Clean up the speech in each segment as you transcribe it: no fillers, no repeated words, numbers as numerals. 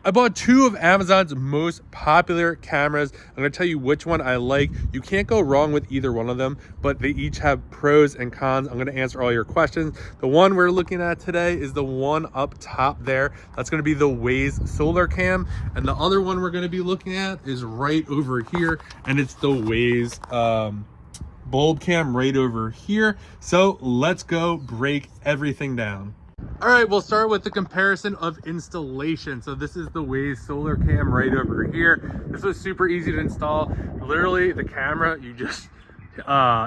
I bought two of Amazon's most popular cameras. I'm gonna tell you which one I like. You can't go wrong with either one of them, but they each have pros and cons. I'm gonna answer all your questions. The one we're looking at today is the one up top there. That's gonna be the Wyze Solar Cam. And the other one we're gonna be looking at is right over here, and it's the Wyze bulb cam right over here. So let's go break everything down. All right, we'll start with the comparison of installation. So this is the Wyze Solar Cam right over here. This was super easy to install. Literally the camera, you just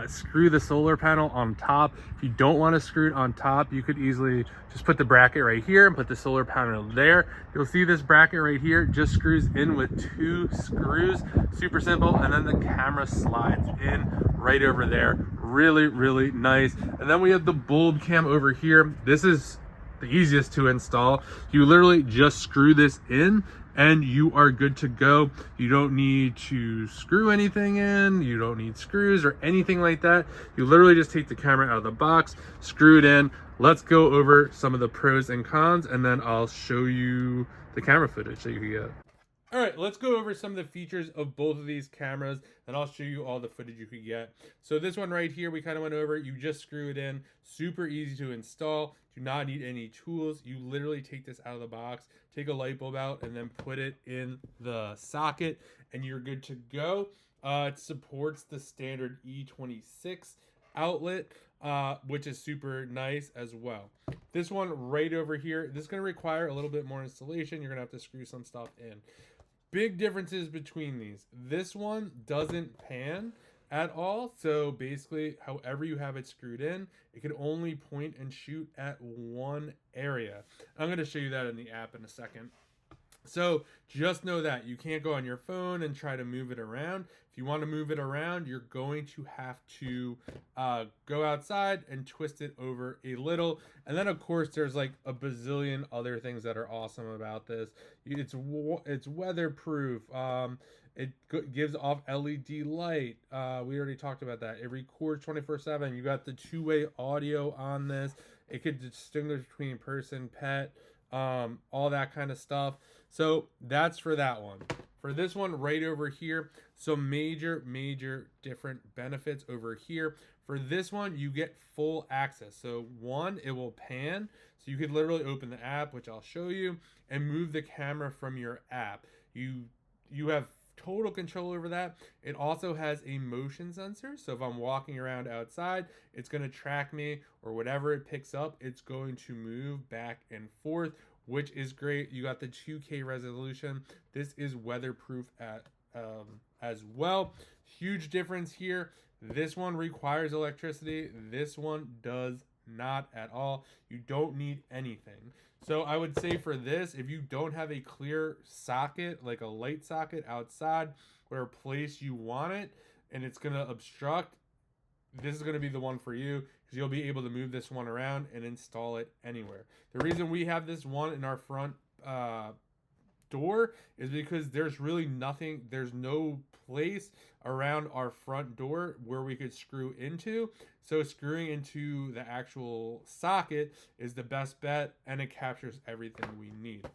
screw the solar panel on top. If you don't want to screw it on top, you could easily just put the bracket right here and put the solar panel there. You'll see this bracket right here just screws in with 2 screws, super simple, and then the camera slides in right over there. Really nice. And then we have the bulb cam over here. This is the easiest to install. You literally just screw this in and you are good to go. You don't need to screw anything in. You don't need screws or anything like that. You literally just take the camera out of the box, screw it in. Let's go over some of the pros and cons, and then I'll show you the camera footage that you can get. All right, let's go over some of the features of both of these cameras, and I'll show you all the footage you could get. So this one right here, we kind of went over. You just screw it in. Super easy to install. Do not need any tools. You literally take this out of the box, take a light bulb out, and then put it in the socket, and you're good to go. It supports the standard E26 outlet, which is super nice as well. This one right over here, this is going to require a little bit more installation. You're going to have to screw some stuff in. Big differences between these. This one doesn't pan at all. So basically, however you have it screwed in, it can only point and shoot at one area. I'm going to show you that in the app in a second. So just know that you can't go on your phone and try to move it around. If you want to move it around, you're going to have to go outside and twist it over a little. And then of course there's like a bazillion other things that are awesome about this. It's weatherproof. It gives off LED light. We already talked about that. It records 24/7. You got the 2-way audio on this. It could distinguish between person, pet, all that kind of stuff. So that's for that one. For this one right over here, some major different benefits over here. For this one, you get full access. So one, it will pan. So you could literally open the app, which I'll show you, and move the camera from your app. You have total control over that. It also has a motion sensor. So if I'm walking around outside, it's going to track me, or whatever it picks up, it's going to move back and forth, which is great. You got the 2K resolution. This is weatherproof as well. Huge difference here. This one requires electricity. This one does not at all. You don't need anything. So I would say for this, if you don't have a clear socket, like a light socket outside or a place you want it, and it's going to obstruct, this is going to be the one for you, because you'll be able to move this one around and install it anywhere. The reason we have this one in our front door is because there's really nothing, there's no place around our front door where we could screw into. So screwing into the actual socket is the best bet, and it captures everything we need.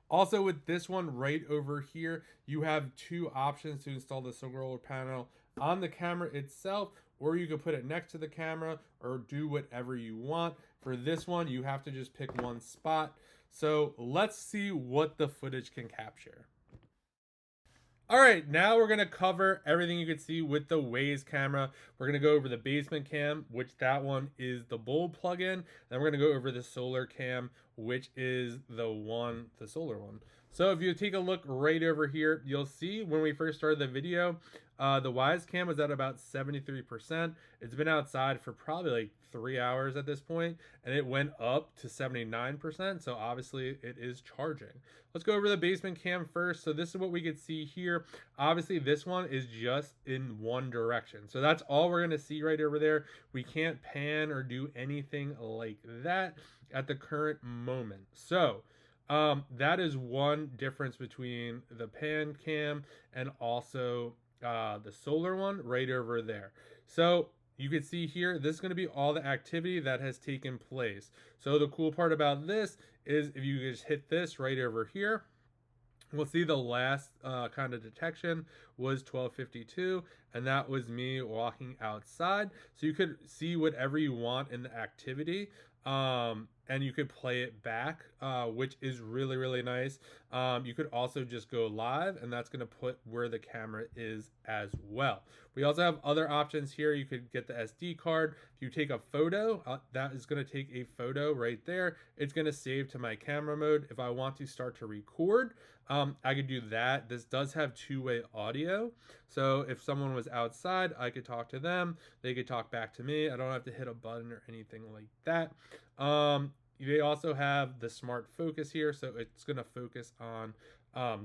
Also with this one right over here, you have 2 options to install the solar panel on the camera itself, or you can put it next to the camera, or do whatever you want. For this one, you have to just pick one spot. So let's see what the footage can capture. All right, now we're gonna cover everything you can see with the Wyze camera. We're gonna go over the basement cam, which that one is the bulb plug-in. Then we're gonna go over the solar cam, which is the solar one. So if you take a look right over here, you'll see when we first started the video, the Wyze cam was at about 73%. It's been outside for probably like 3 hours at this point, and it went up to 79%. So obviously it is charging. Let's go over the basement cam first. So this is what we could see here. Obviously this one is just in one direction. So that's all we're gonna see right over there. We can't pan or do anything like that at the current moment. So that is one difference between the pan cam and also the solar one right over there. So you can see here, this is going to be all the activity that has taken place. So the cool part about this is if you just hit this right over here, we'll see the last kind of detection was 12:52, and that was me walking outside. So you could see whatever you want in the activity, and you could play it back, which is really, really nice. You could also just go live, and that's going to put where the camera is as well. We also have other options here. You could get the SD card. If you take a photo, that is going to take a photo right there. It's going to save to my camera mode. If I want to start to record, I could do that. This does have two-way audio. So if someone was outside, I could talk to them. They could talk back to me. I don't have to hit a button or anything like that. They also have the smart focus here, so it's going to focus on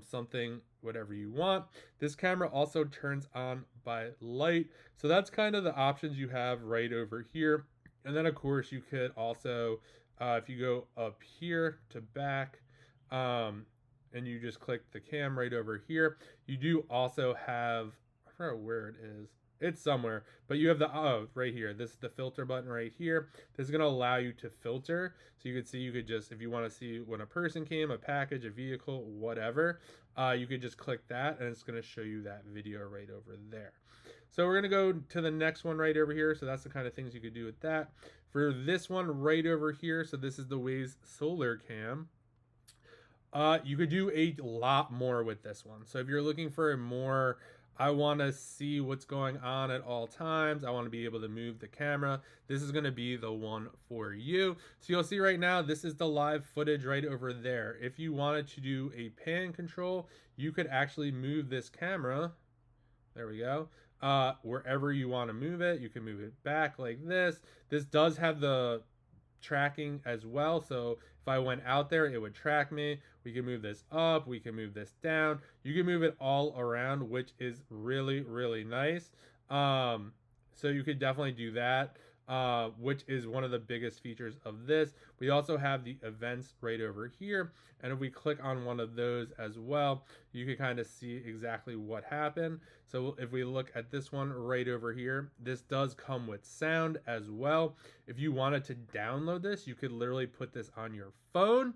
something, whatever you want. This camera also turns on by light. So that's kind of the options you have right over here. And then, of course, you could also, if you go up here to back, and you just click the cam right over here, you do also have, I forgot where it is. It's somewhere, but you have the, right here. This is the filter button right here. This is going to allow you to filter. So you could see, you could just, if you want to see when a person came, a package, a vehicle, whatever, you could just click that and it's going to show you that video right over there. So we're going to go to the next one right over here. So that's the kind of things you could do with that. For this one right over here, so this is the Wyze Solar Cam. You could do a lot more with this one. So if you're looking for a more, I want to see what's going on at all times, I want to be able to move the camera, this is going to be the one for you. So you'll see right now, this is the live footage right over there. If you wanted to do a pan control, you could actually move this camera, there we go, wherever you want to move it. You can move it back like this. This does have the tracking as well, so if I went out there, it would track me. We can move this up, we can move this down, you can move it all around, which is really, really nice. So you could definitely do that, which is one of the biggest features of this. We also have the events right over here, and if we click on one of those as well, you can kind of see exactly what happened. So if we look at this one right over here, this does come with sound as well. If you wanted to download this, you could literally put this on your phone.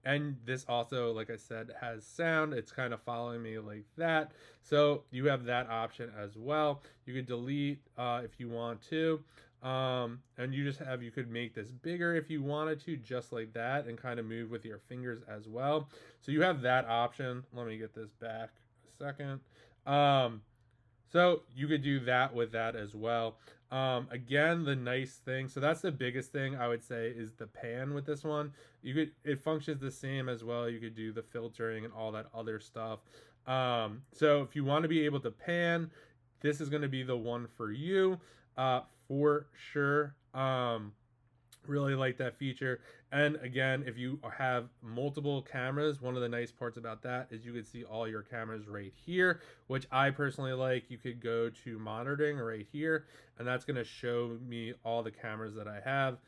And this also, like I said, has sound. It's kind of following me like that. So you have that option as well. You could delete if you want to. And you could make this bigger if you wanted to, just like that, and kind of move with your fingers as well. So you have that option. Let me get this back a second. So you could do that with that as well. Again, the nice thing, so that's the biggest thing I would say is the pan with this one. It functions the same as well. You could do the filtering and all that other stuff. So if you want to be able to pan, this is going to be the one for you, for sure. Really like that feature. And again, if you have multiple cameras, one of the nice parts about that is you could see all your cameras right here, which I personally like. You could go to monitoring right here, and that's going to show me all the cameras that I have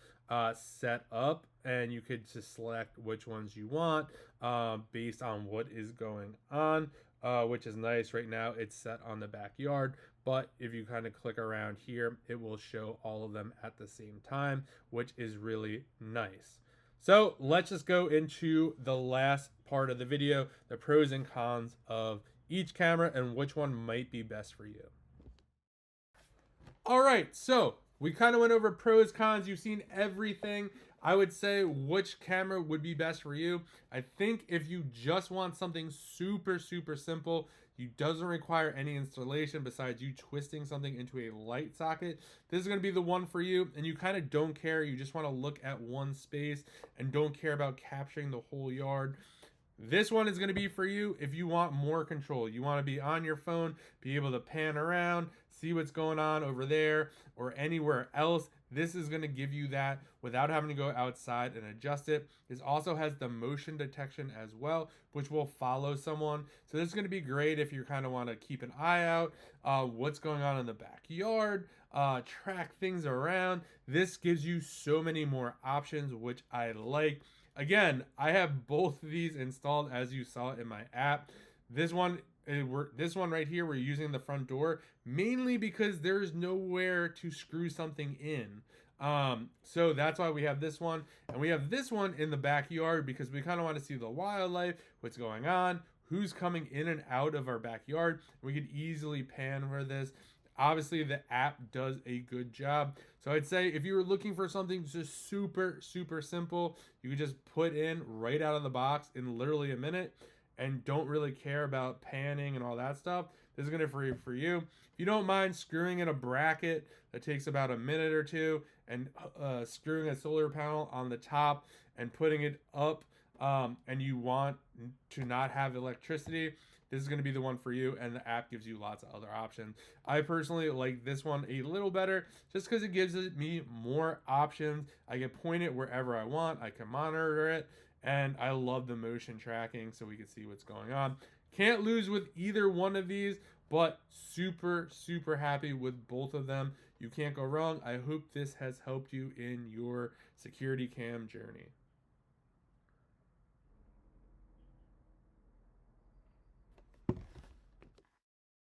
set up, and you could just select which ones you want based on what is going on, which is nice. Right now it's set on the backyard, but if you kind of click around here, it will show all of them at the same time, which is really nice. So let's just go into the last part of the video, the pros and cons of each camera and which one might be best for you. All right, so we kind of went over pros, cons. You've seen everything. I would say which camera would be best for you. I think if you just want something super, super simple, it doesn't require any installation besides you twisting something into a light socket, this is going to be the one for you. And you kind of don't care. You just want to look at one space and don't care about capturing the whole yard. This one is going to be for you if you want more control. You want to be on your phone, be able to pan around, see what's going on over there or anywhere else. This is going to give you that without having to go outside and adjust it. This also has the motion detection as well, which will follow someone. So this is going to be great if you kind of want to keep an eye out, what's going on in the backyard, track things around. This gives you so many more options, which I like. Again, I have both of these installed as you saw in my app. This one right here, we're using the front door mainly because there's nowhere to screw something in. So that's why we have this one, and we have this one in the backyard because we kind of want to see the wildlife, what's going on, who's coming in and out of our backyard. We could easily pan for this. Obviously, the app does a good job. So I'd say if you were looking for something just super, super simple, you could just put in right out of the box in literally a minute and don't really care about panning and all that stuff. This is going to be for you. If you don't mind screwing in a bracket that takes about a minute or two and screwing a solar panel on the top and putting it up, and you want to not have electricity, this is going to be the one for you, and the app gives you lots of other options. I personally like this one a little better just because it gives me more options. I can point it wherever I want, I can monitor it, and I love the motion tracking so we can see what's going on. Can't lose with either one of these, but super, super happy with both of them. You can't go wrong. I hope this has helped you in your security cam journey.